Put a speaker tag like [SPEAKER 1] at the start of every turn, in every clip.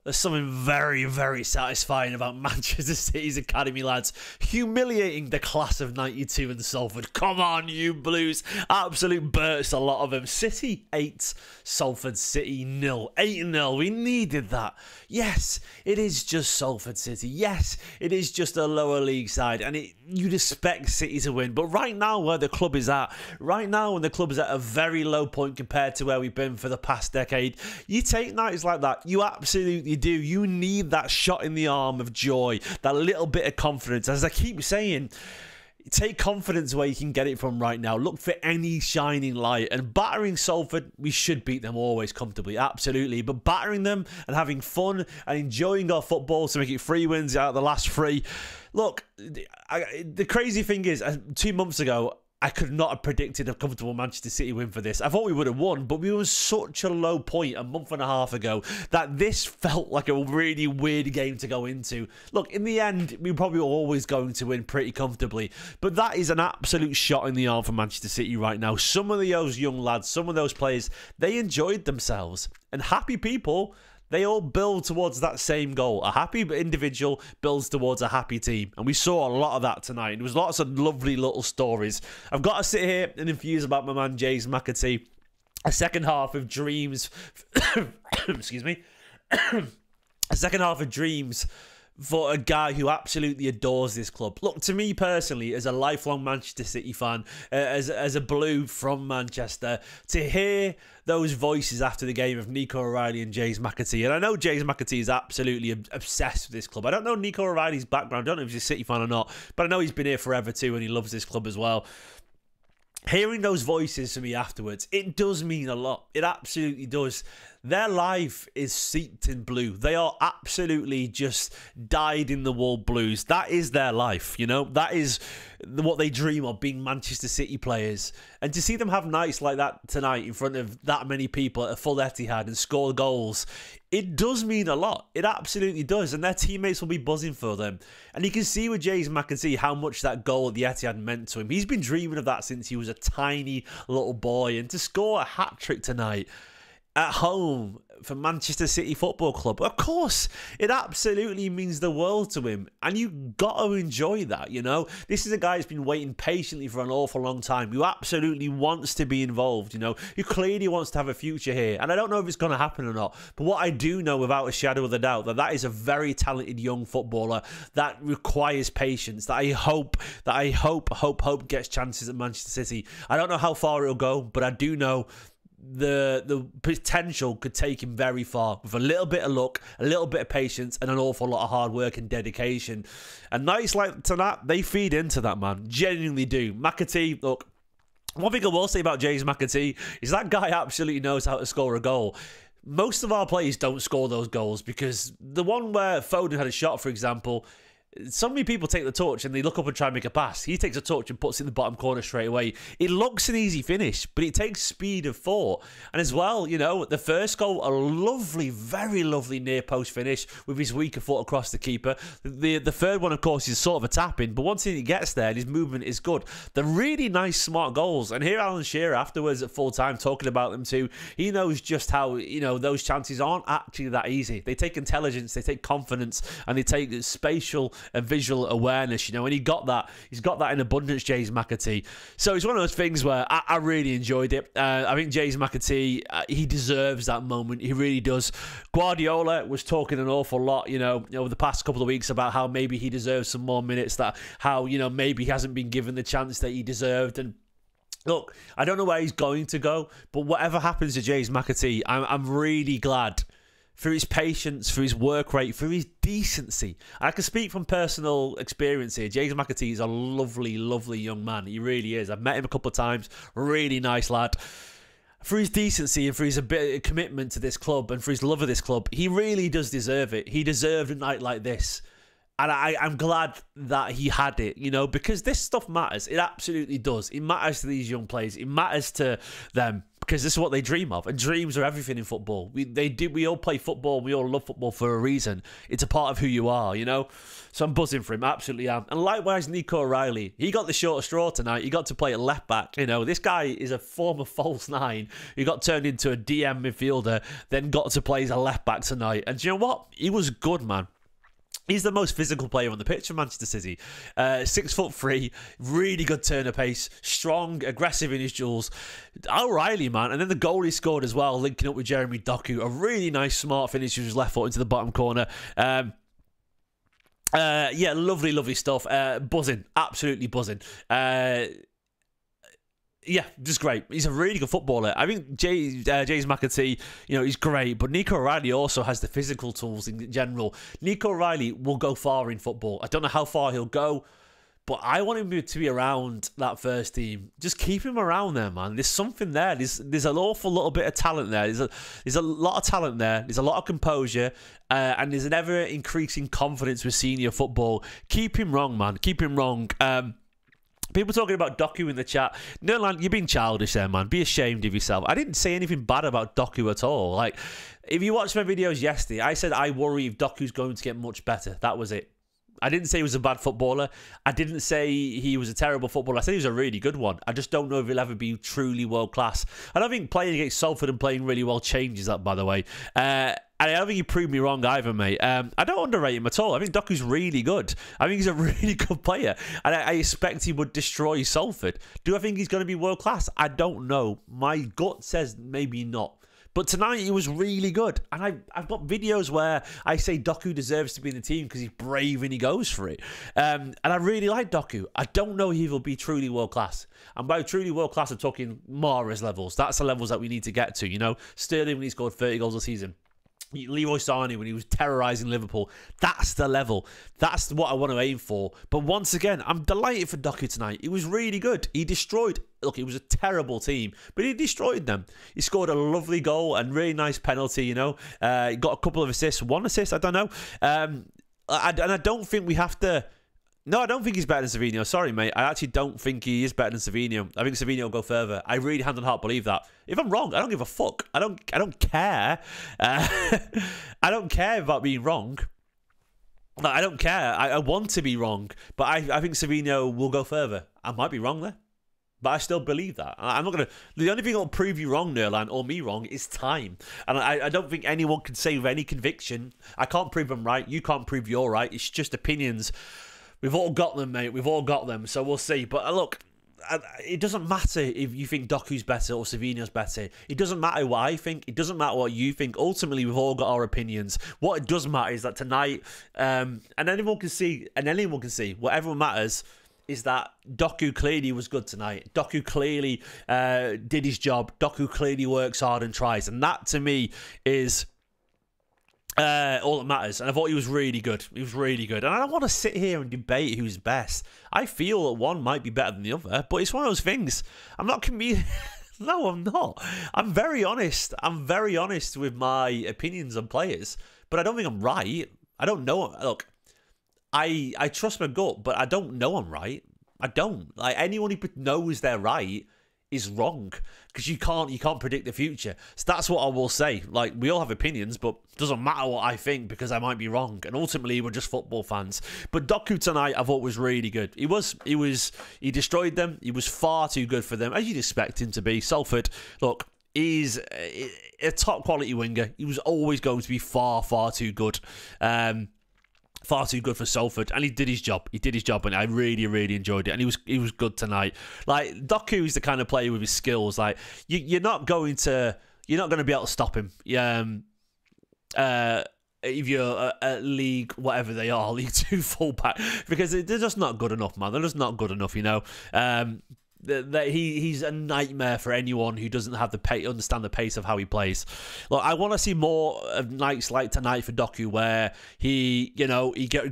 [SPEAKER 1] There's something very, very satisfying about Manchester City's academy lads humiliating the class of '92 in Salford. Come on, you Blues. Absolute burst, a lot of them. City 8, Salford City 0. 8-0. We needed that. Yes, it is just Salford City. Yes, it is just a lower league side. And you'd expect City to win. But right now, where the club is at, right now when the club is at a very low point compared to where we've been for the past decade, you take nights like that. You absolutely do. You need that shot in the arm of joy, that little bit of confidence. As I keep saying, take confidence where you can get it from right now. Look for any shining light. And battering Salford, we should beat them always comfortably, absolutely. But battering them and having fun and enjoying our football to make it 3 wins out of the last 3. Look, the crazy thing is, 2 months ago, I could not have predicted a comfortable Manchester City win for this. I thought we would have won, but we were such a low point a month and a half ago that this felt like a really weird game to go into. Look, in the end, we probably were always going to win pretty comfortably, but that is an absolute shot in the arm for Manchester City right now. Some of those young lads, some of those players, they enjoyed themselves. And happy people, they all build towards that same goal. A happy individual builds towards a happy team. And we saw a lot of that tonight. There was lots of lovely little stories. I've got to sit here and infuse about my man James McAtee. A second half of dreams. Excuse me. A second half of dreams for a guy who absolutely adores this club. Look, to me personally, as a lifelong Manchester City fan, as a Blue from Manchester, to hear those voices after the game of Nico O'Reilly and James McAtee, and I know James McAtee is absolutely obsessed with this club. I don't know Nico O'Reilly's background. I don't know if he's a City fan or not, but I know he's been here forever too, and he loves this club as well. Hearing those voices to me afterwards, it does mean a lot. It absolutely does. Their life is steeped in blue. They are absolutely just dyed-in-the-wool Blues. That is their life, you know? That is what they dream of, being Manchester City players. And to see them have nights like that tonight in front of that many people at a full Etihad and score goals, it does mean a lot. It absolutely does. And their teammates will be buzzing for them. And you can see with James McAtee how much that goal at the Etihad meant to him. He's been dreaming of that since he was a tiny little boy. And to score a hat-trick tonight at home for Manchester City Football Club, of course, it absolutely means the world to him. And you got to enjoy that, you know? This is a guy who's been waiting patiently for an awful long time, who absolutely wants to be involved, you know? Who clearly wants to have a future here. And I don't know if it's going to happen or not, but what I do know without a shadow of a doubt, that is a very talented young footballer that requires patience, that I hope gets chances at Manchester City. I don't know how far it'll go, but I do know the potential could take him very far with a little bit of luck, a little bit of patience, and an awful lot of hard work and dedication. And nights like tonight, they feed into that, man. Genuinely do. McAtee, look, one thing I will say about James McAtee is that guy absolutely knows how to score a goal. Most of our players don't score those goals, because the one where Foden had a shot, for example, so many people take the touch and they look up and try and make a pass. He takes a touch and puts it in the bottom corner straight away. It looks an easy finish, but it takes speed of thought. And as well, you know, the first goal, a lovely, very lovely near post finish with his weaker foot across the keeper. The third one, of course, is sort of a tap-in, but once he gets there and his movement is good, they're really nice, smart goals. And here Alan Shearer afterwards at full time talking about them too, he knows just how, you know, those chances aren't actually that easy. They take intelligence, they take confidence, and they take spatial and visual awareness, you know, and he's got that in abundance, James McAtee. So it's one of those things where I really enjoyed it. I think James McAtee, he deserves that moment. He really does. Guardiola was talking an awful lot, you know, over the past couple of weeks about how maybe he deserves some more minutes, that how, you know, maybe he hasn't been given the chance that he deserved. And look, I don't know where he's going to go, but whatever happens to James McAtee, I'm really glad for his patience, for his work rate, for his decency. I can speak from personal experience here. James McAtee is a lovely, lovely young man. He really is. I've met him a couple of times. Really nice lad. For his decency and for his commitment to this club and for his love of this club, he really does deserve it. He deserved a night like this. And I'm glad that he had it, you know, because this stuff matters. It absolutely does. It matters to these young players. It matters to them. because this is what they dream of, and dreams are everything in football. We all play football, we all love football for a reason. It's a part of who you are, you know. So I'm buzzing for him, absolutely am. And likewise, Nico O'Reilly, he got the short straw tonight. He got to play at left back. You know, this guy is a former false nine who got turned into a DM midfielder, then got to play as a left back tonight. And do you know what? He was good, man. He's the most physical player on the pitch for Manchester City. 6'3", really good turn of pace, strong, aggressive in his duels. O'Reilly, man. And then the goal he scored as well, linking up with Jeremy Doku. A really nice, smart finish with his left foot into the bottom corner. Yeah, lovely, lovely stuff. Buzzing, absolutely buzzing. Yeah, just great. He's a really good footballer. I think James McAtee, you know, he's great, but Nico O'Reilly also has the physical tools in general. Nico O'Reilly will go far in football. I don't know how far he'll go, but I want him to be around that first team. Just keep him around there, man. There's something there. There's an awful little bit of talent there. There's a lot of talent there. There's a lot of composure, and there's an ever-increasing confidence with senior football. Keep him wrong, man. Keep him wrong. People talking about Doku in the chat. Nerland, you're being childish there, man. Be ashamed of yourself. I didn't say anything bad about Doku at all. Like, if you watched my videos yesterday, I said I worry if Doku's going to get much better. That was it. I didn't say he was a bad footballer. I didn't say he was a terrible footballer. I said he was a really good one. I just don't know if he'll ever be truly world class. I don't think playing against Salford and playing really well changes that, by the way. And I don't think you proved me wrong either, mate. I don't underrate him at all. I think Doku's really good. I think he's a really good player. And I expect he would destroy Salford. Do I think he's going to be world class? I don't know. My gut says maybe not. But tonight he was really good. And I've got videos where I say Doku deserves to be in the team because he's brave and he goes for it. And I really like Doku. I don't know if he'll be truly world class. And by truly world class, I'm talking Mahrez levels. That's the levels that we need to get to, you know. Sterling when he scored 30 goals a season. Leroy Sané when he was terrorising Liverpool. That's the level. That's what I want to aim for. But once again, I'm delighted for Doku tonight. He was really good. He destroyed... Look, it was a terrible team, but he destroyed them. He scored a lovely goal and really nice penalty, you know. He got a couple of assists. One assist, I don't know. And I don't think we have to... No, I don't think he's better than Savinho. Sorry, mate. I actually don't think he is better than Savinho. I think Savinho will go further. I really hand on heart believe that. If I'm wrong, I don't give a fuck. I don't care. I don't care about being wrong. I don't care. I want to be wrong, but I think Savinho will go further. I might be wrong there, but I still believe that. I'm not gonna. The only thing that'll prove you wrong, Nerland, or me wrong, is time. And I don't think anyone can say with any conviction. I can't prove I'm right. You can't prove you're right. It's just opinions. We've all got them, mate. We've all got them. So we'll see. But look, it doesn't matter if you think Doku's better or Savinho's better. It doesn't matter what I think. It doesn't matter what you think. Ultimately, we've all got our opinions. What it does matter is that tonight, and anyone can see, what everyone matters is that Doku clearly was good tonight. Doku clearly did his job. Doku clearly works hard and tries. And that, to me, is... all that matters. And I thought he was really good. He was really good. And I don't want to sit here and debate who's best. I feel that one might be better than the other, but it's one of those things. I'm not No, I'm not. I'm very honest. I'm very honest with my opinions on players, but I don't think I'm right. I don't know. Look, I trust my gut, but I don't know I'm right. I don't. Like, anyone who knows they're right is wrong, because you can't predict the future. So that's what I will say. Like, we all have opinions, but it doesn't matter what I think, because I might be wrong, and ultimately we're just football fans. But Doku tonight I thought was really good. He destroyed them. He was far too good for them, as you'd expect him to be. Salford, look, he's a top quality winger. He was always going to be far too good. Far too good for Salford, and he did his job. He did his job, and I really enjoyed it. And he was good tonight. Like, Doku is the kind of player with his skills. Like, you're not going to be able to stop him. If you're a league, whatever they are, League 2 fullback, because they're just not good enough, man. They're just not good enough, you know. He's a nightmare for anyone who doesn't have understand the pace of how he plays. Look, I want to see more of nights like tonight for Doku, where he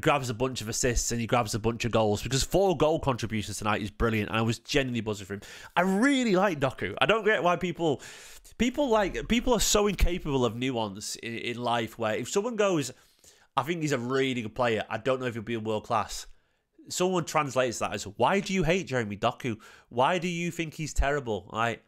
[SPEAKER 1] grabs a bunch of assists and he grabs a bunch of goals, because 4 goal contributions tonight is brilliant, and I was genuinely buzzing for him. I really like Doku. I don't get why people are so incapable of nuance in life, where if someone goes, I think he's a really good player, I don't know if he'll be a world class, someone translates that as, why do you hate Jeremy Doku? Why do you think he's terrible? Like,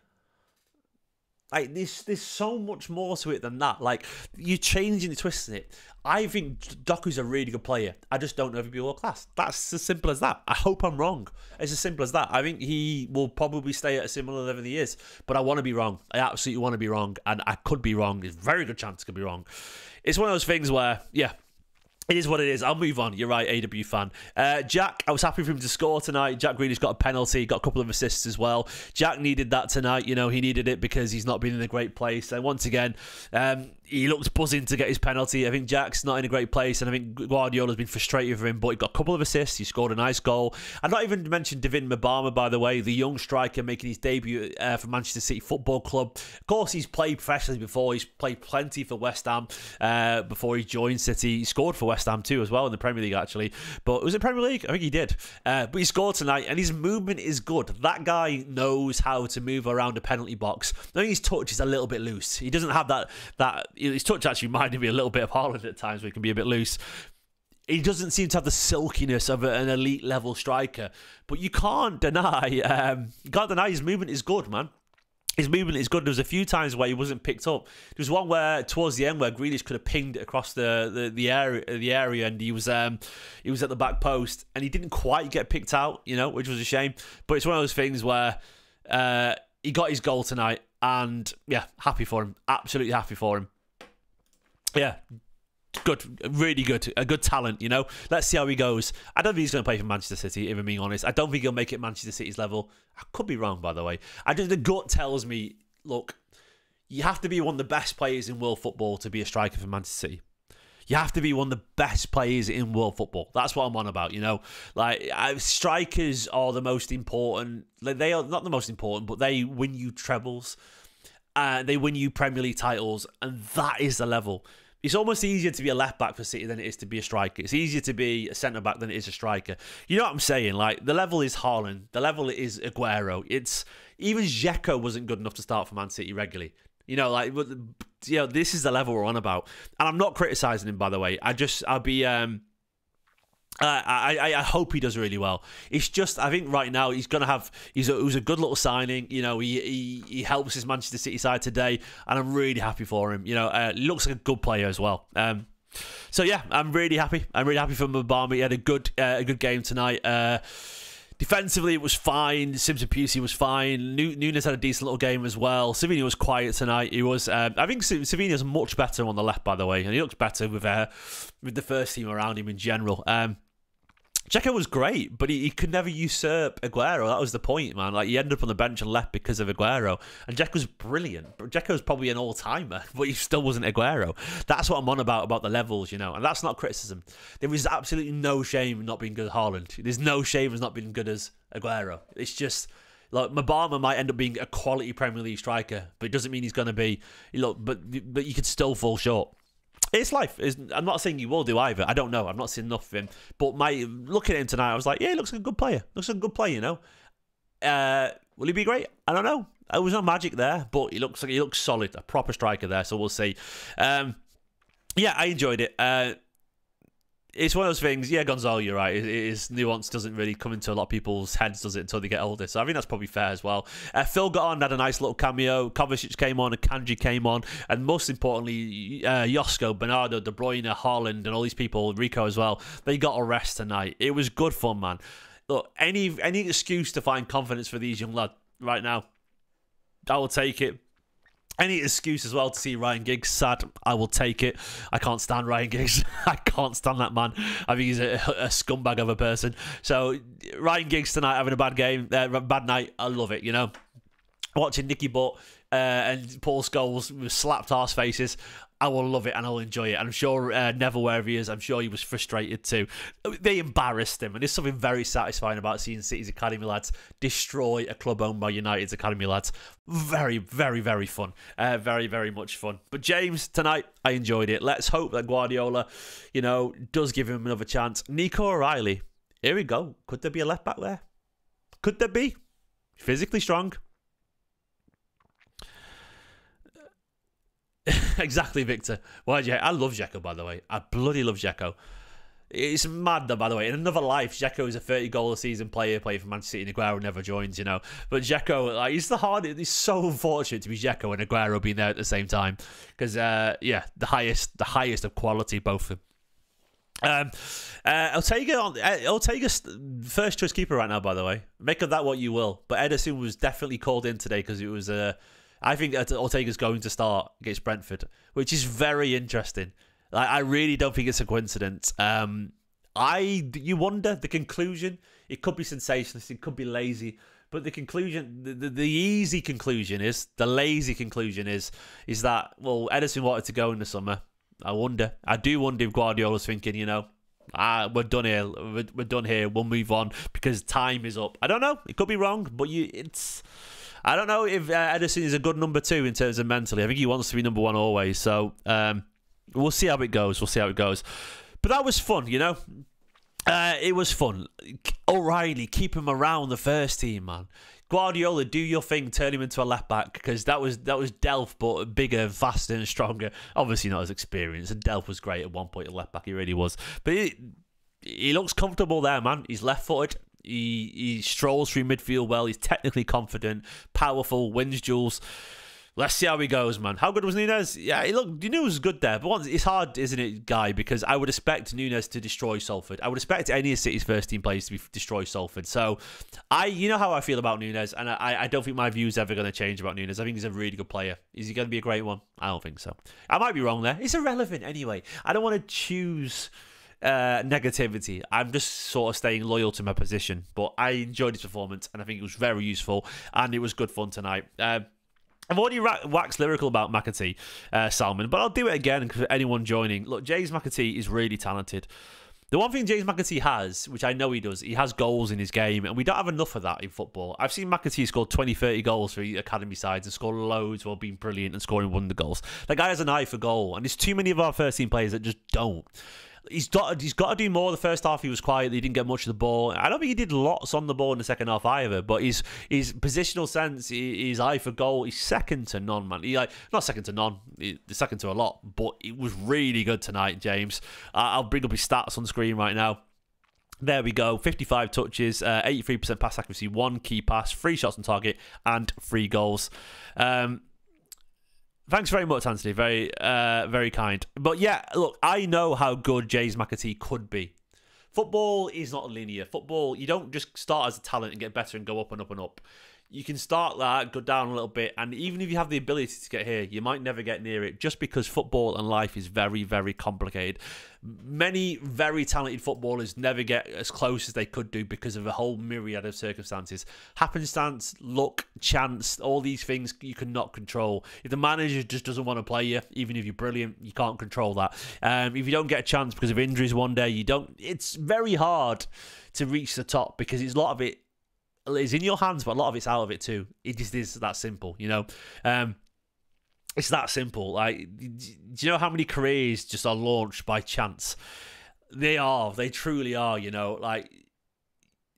[SPEAKER 1] Like, there's so much more to it than that. Like, you're changing and twisting it. I think Doku's a really good player. I just don't know if he'll be world class. That's as simple as that. I hope I'm wrong. It's as simple as that. I think he will probably stay at a similar level than he is. But I want to be wrong. I absolutely want to be wrong. And I could be wrong. There's a very good chance I could be wrong. It's one of those things where, yeah, it is what it is. I'll move on. You're right, AW fan. Jack, I was happy for him to score tonight. Jack Grealish got a penalty, got a couple of assists as well. Jack needed that tonight. You know, he needed it because he's not been in a great place. And once again, he looked buzzing to get his penalty. I think Jack's not in a great place, and I think Guardiola's been frustrated with him, but he got a couple of assists. He scored a nice goal. I've not even mentioned David Mbama, by the way, the young striker making his debut for Manchester City Football Club. Of course, he's played professionally before. He's played plenty for West Ham before he joined City. He scored for West Ham too as well in the Premier League, actually. But was it Premier League? I think he did. But he scored tonight, and his movement is good. That guy knows how to move around a penalty box. I think his touch is a little bit loose. He doesn't have that his touch actually reminded me a little bit of Haaland at times, where he can be a bit loose. He doesn't seem to have the silkiness of an elite level striker, but you can't deny his movement is good, man. His movement is good. There was a few times where he wasn't picked up. There was one where towards the end where Grealish could have pinged it across the area, and he was at the back post, and he didn't quite get picked out, you know, which was a shame. But it's one of those things where he got his goal tonight, and yeah, happy for him. Absolutely happy for him. Yeah, good, really good, a good talent, you know. Let's see how he goes. I don't think he's going to play for Manchester City, if I'm being honest. I don't think he'll make it Manchester City's level. I could be wrong, by the way. The gut tells me, look, you have to be one of the best players in world football to be a striker for Manchester City. You have to be one of the best players in world football. That's what I'm on about, you know. Like, strikers are the most important. Like, they are not the most important, but they win you trebles. They win you Premier League titles, and that is the level. It's almost easier to be a left-back for City than it is to be a striker. It's easier to be a centre-back than it is a striker. You know what I'm saying? Like, the level is Haaland. The level is Aguero. Even Dzeko wasn't good enough to start for Man City regularly. You know, like, you know, this is the level we're on about. And I'm not criticising him, by the way. I hope he does really well. It's just, I think right now he's going to have, it was a good little signing. You know, he helps his Manchester City side today, and I'm really happy for him. You know, looks like a good player as well. So yeah, I'm really happy. I'm really happy for Mbama. He had a good game tonight. Defensively, it was fine. Simpson Pusey was fine. Nunes had a decent little game as well. Savinho was quiet tonight. He was. I think Savinho's much better on the left, by the way, and he looks better with the first team around him in general. Dzeko was great, but he could never usurp Aguero. That was the point, man. Like, he ended up on the bench and left because of Aguero. And Dzeko's brilliant. Dzeko's probably an all-timer, but he still wasn't Aguero. That's what I'm on about the levels, you know. And that's not criticism. There is absolutely no shame in not being good as Haaland. There's no shame as not being good as Aguero. It's just, like, Mbama might end up being a quality Premier League striker, but it doesn't mean he's going to be, but you could still fall short. It's life. I'm not saying you will do either. I don't know. I've not seen enough of him. But looking at him tonight, I was like, yeah, he looks like a good player. Looks like a good player, you know. Will he be great? I don't know. There was no magic there, but he looks solid. A proper striker there, so we'll see. Yeah, I enjoyed it. It's one of those things, yeah, Gonzalo, you're right. His nuance doesn't really come into a lot of people's heads, does it, until they get older. So I think that's probably fair as well. Phil got on, had a nice little cameo. Kovacic came on, and Kanji came on. And most importantly, Josko, Bernardo, De Bruyne, Haaland, and all these people, Rico as well, they got a rest tonight. It was good fun, man. Look, any excuse to find confidence for these young lads right now, I will take it. Any excuse as well to see Ryan Giggs sad, I will take it. I can't stand Ryan Giggs. I can't stand that man. I think he's a scumbag of a person. So Ryan Giggs tonight having a bad night. I love it, you know. Watching Nicky Butt and Paul Scholes with slapped arse faces. I will love it and I'll enjoy it. And I'm sure Neville, wherever he is, I'm sure he was frustrated too. They embarrassed him, and there's something very satisfying about seeing City's academy lads destroy a club owned by United's academy lads. Very, very, very fun. Very, very much fun. But James, tonight, I enjoyed it. Let's hope that Guardiola, you know, does give him another chance. Nico O'Reilly, here we go. Could there be a left back there? Could there be? Physically strong. Exactly, Victor. I love Dzeko, by the way. I bloody love Dzeko. It's mad, though, by the way. In another life, Dzeko is a 30-goal-a-season player playing for Manchester City, and Aguero never joins, you know. But Dzeko, like, he's so unfortunate to be Dzeko and Aguero being there at the same time. Because, yeah, the highest of quality, both of them. Ortega's first choice keeper right now, by the way. Make of that what you will. But Ederson was definitely called in today because it was... I think Ortega's going to start against Brentford, which is very interesting. Like, I really don't think it's a coincidence. You wonder the conclusion. It could be sensationalist. It could be lazy. But the conclusion, the easy conclusion is, the lazy conclusion is that, well, Ederson wanted to go in the summer. I do wonder if Guardiola's thinking, you know, we're done here. We're done here. We'll move on because time is up. I don't know. It could be wrong, but I don't know if Ederson is a good number 2 in terms of mentally. I think he wants to be number 1 always. So, we'll see how it goes. But that was fun, you know. It was fun. O'Reilly, keep him around the first team, man. Guardiola, do your thing. Turn him into a left back because that was Delph, but bigger, faster, and stronger. Obviously not as experienced. And Delph was great at one point at left back. He really was. But he looks comfortable there, man. He's left-footed. He strolls through midfield well. He's technically confident, powerful, wins duels. Let's see how he goes, man. How good was Nunez? Yeah, Nunez was good there. But it's hard, isn't it, Guy? Because I would expect Nunez to destroy Salford. I would expect any of City's first team players to destroy Salford. So, you know how I feel about Nunez, and I don't think my view's ever going to change about Nunez. I think he's a really good player. Is he going to be a great one? I don't think so. I might be wrong there. It's irrelevant anyway. I don't want to choose negativity. I'm just sort of staying loyal to my position. But I enjoyed his performance, and I think it was very useful, and it was good fun tonight. I've already waxed lyrical about McAtee, Salman, but I'll do it again for anyone joining. Look, James McAtee is really talented. The one thing James McAtee has, which I know he does, he has goals in his game, and we don't have enough of that in football. I've seen McAtee score 20, 30 goals for academy sides and score loads while being brilliant and scoring wonder goals. That guy has an eye for goal, and there's too many of our first-team players that just don't. He's got to do more. The first half he was quiet. He didn't get much of the ball. I don't think he did lots on the ball in the second half either. But his positional sense, his eye for goal, he's second to none, man. Not second to none. He's second to a lot. But it was really good tonight, James. I'll bring up his stats on the screen right now. There we go. 55 touches, 83% pass accuracy, 1 key pass, 3 shots on target, and 3 goals. Thanks very much, Anthony. Very, very kind. But yeah, look, I know how good James McAtee could be. Football is not linear. Football, you don't just start as a talent and get better and go up and up and up. You can start that, go down a little bit, and even if you have the ability to get here, you might never get near it just because football and life is very, very complicated. Many very talented footballers never get as close as they could do because of a whole myriad of circumstances. Happenstance, luck, chance, all these things you cannot control. If the manager just doesn't want to play you, even if you're brilliant, you can't control that. If you don't get a chance because of injuries one day, it's very hard to reach the top because a lot of it is in your hands, but a lot of it's out of it too. It just is that simple, you know. It's that simple. Like, do you know how many careers just are launched by chance? They truly are. You know, like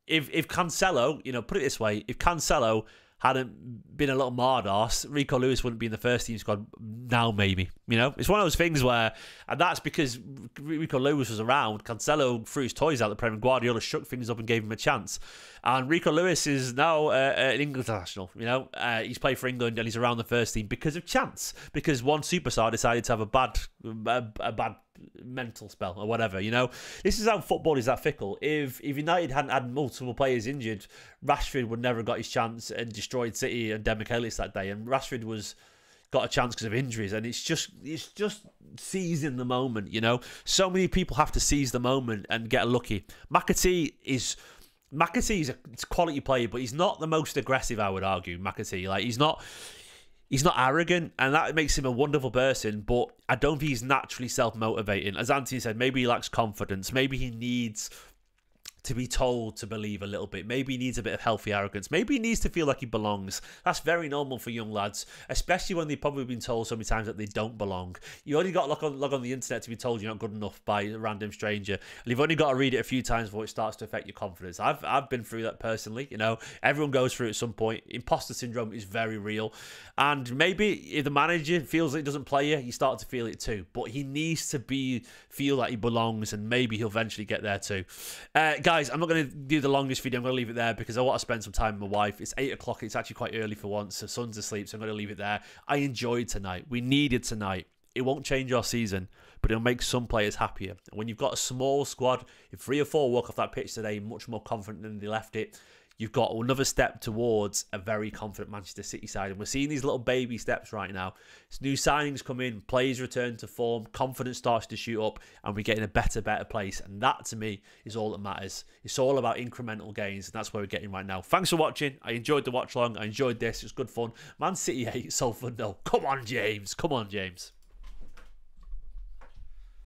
[SPEAKER 1] if Cancelo, you know, put it this way, if Cancelo hadn't been a little mardarse, Rico Lewis wouldn't be in the first team squad now, maybe. You know, it's one of those things where, and that's because Rico Lewis was around. Cancelo threw his toys out the Premier. Guardiola shook things up and gave him a chance. And Rico Lewis is now an England international. You know, he's played for England and he's around the first team because of chance. Because one superstar decided to have a bad mental spell or whatever. You know, this is how football is that fickle. If United hadn't had multiple players injured, Rashford would never have got his chance and destroyed City and Demichelis that day. And Rashford got a chance because of injuries, and it's just seizing the moment. You know, so many people have to seize the moment and get lucky. McAtee is a quality player, but he's not the most aggressive, I would argue. McAtee, like, he's not arrogant, and that makes him a wonderful person, but I don't think he's naturally self-motivating. As Anthony said, maybe he lacks confidence. Maybe he needs to be told to believe a little bit. Maybe he needs a bit of healthy arrogance. Maybe he needs to feel like he belongs. That's very normal for young lads, especially when they've probably been told so many times that they don't belong. You only got to log on the internet to be told you're not good enough by a random stranger, and you've only got to read it a few times before it starts to affect your confidence. I've been through that personally. Everyone goes through it at some point. Imposter syndrome is very real, and maybe if the manager feels that he doesn't play you start to feel it too. But he needs to feel like he belongs, and maybe he'll eventually get there too. Guys, I'm not going to do the longest video. I'm going to leave it there because I want to spend some time with my wife. It's 8 o'clock. It's actually quite early for once. The son's asleep, so I'm going to leave it there. I enjoyed tonight. We needed tonight. It won't change our season, but it'll make some players happier. And when you've got a small squad, if 3 or 4 walk off that pitch today much more confident than they left it, you've got another step towards a very confident Manchester City side. And we're seeing these little baby steps right now. As new signings come in, players return to form, confidence starts to shoot up, and we get in a better place. And that, to me, is all that matters. It's all about incremental gains, and that's where we're getting right now. Thanks for watching. I enjoyed the watch along. I enjoyed this. It was good fun. Man City 8, Salford 0. Come on, James. Come on, James.